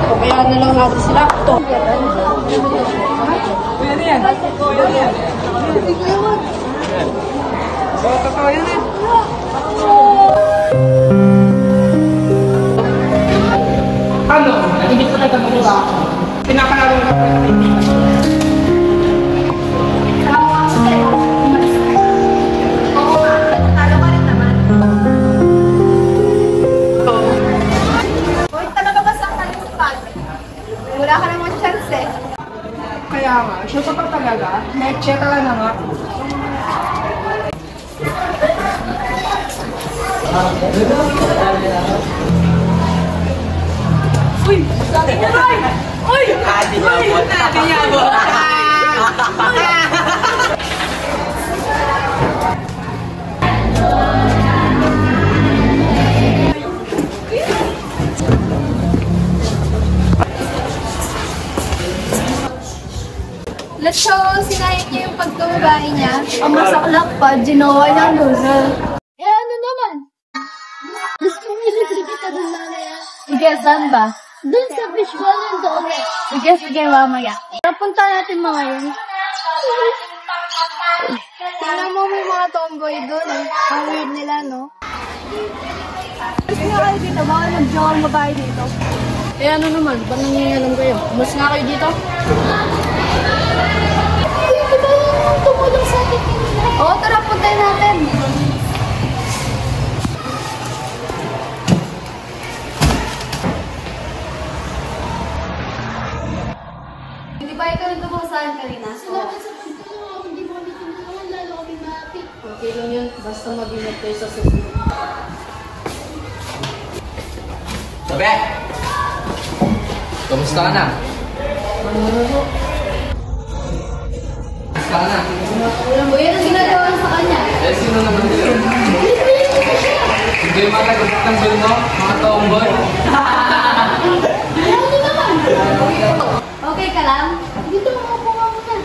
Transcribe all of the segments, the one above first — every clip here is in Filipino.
Pabayaan na lang natin sila. Ito. Pwede yan. Totoo yan. Totoo yan eh. Ano? Hindi ko na ito makuha. Pinakalaro na po yung kaibigan. Wala ka namang chance eh. Kaya nga, siya pa talaga. Check ka na nga. Uy! Uy! Uy! Kanyabo! Let's show sinayang niya yung pagkababae niya. Ang masaklak pa, ginawa niyang loser. Eh ano naman? Gusto mo ilibig kita doon mamaya? Sige, saan ba? Doon sa fishbowl yung doon. Sige, mamaya. Napunta natin mga yun. Tingnan mo may mga tomboy doon eh. Ang weird nila, no? Mas nga kayo dito, baka nag-jowa ang babae dito. Eh ano naman, ba't nangyayalong kayo? Mas nga kayo dito? Tumulong sa atin. Oo, tara, puntayin natin. Hindi ba ikaw yung tumusahan kanina? Salamat sa pagtulong. Hindi mo kami tulungan, lalo kami maapit. Okay lang yun, basta mag-ingat kayo sa susunod. Sabi! Kamusta ka na? Kamusta ka na? Alam mo, yan ang ginagawa sa kanya. Eh, sino naman yun? Hindi yung mga tagot-tanggol mo, mga tomboy. Ano naman? Okay ka lang? Dito, makapunga mo na.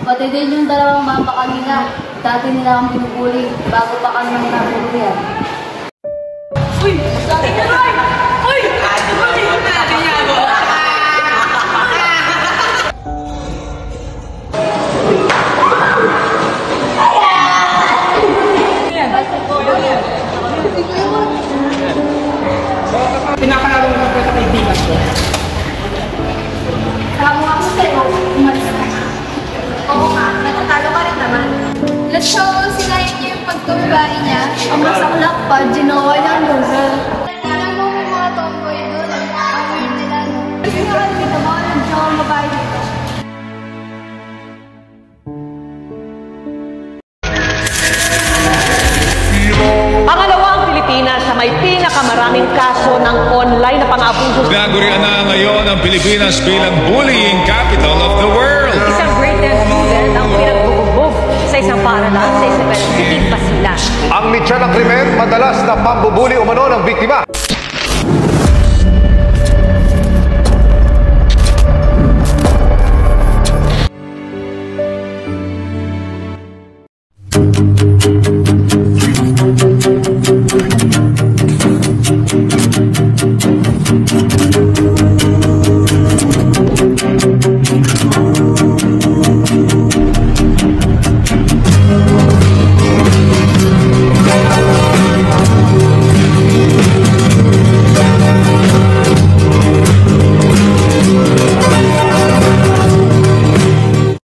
Pati din yung dalawang mama kanina. Dati nila akong pinupuli bago pa kami naman napuluyan. Uy! Uy! Uy! Kanyabo! Pinakalaro na po yung kaibigan ko. Tama ako sa'yo, umalis ka. Oo nga, natatalo ka rin naman. Let's show sinayang niya yung pagkababae niya. Ang masaklak pa, ginawa niyang loser. Alam mo may mga tomboy doon. Ang weird nila, no? Kasi nga kayo dito, baka nag-jowa ang babae dito. Pangalawa ang Pilipinas sa may pinakamaraming kaso ng online na pang-abuso. Nagurian na ngayon ang Pilipinas bilang bullying capital of the world. Isang grade 10 student ang pinagbubugbog sa isang paaralan sa Isabel City, Basilan. Ang mitya ng krimen, madalas na pambubuli umano ng biktima.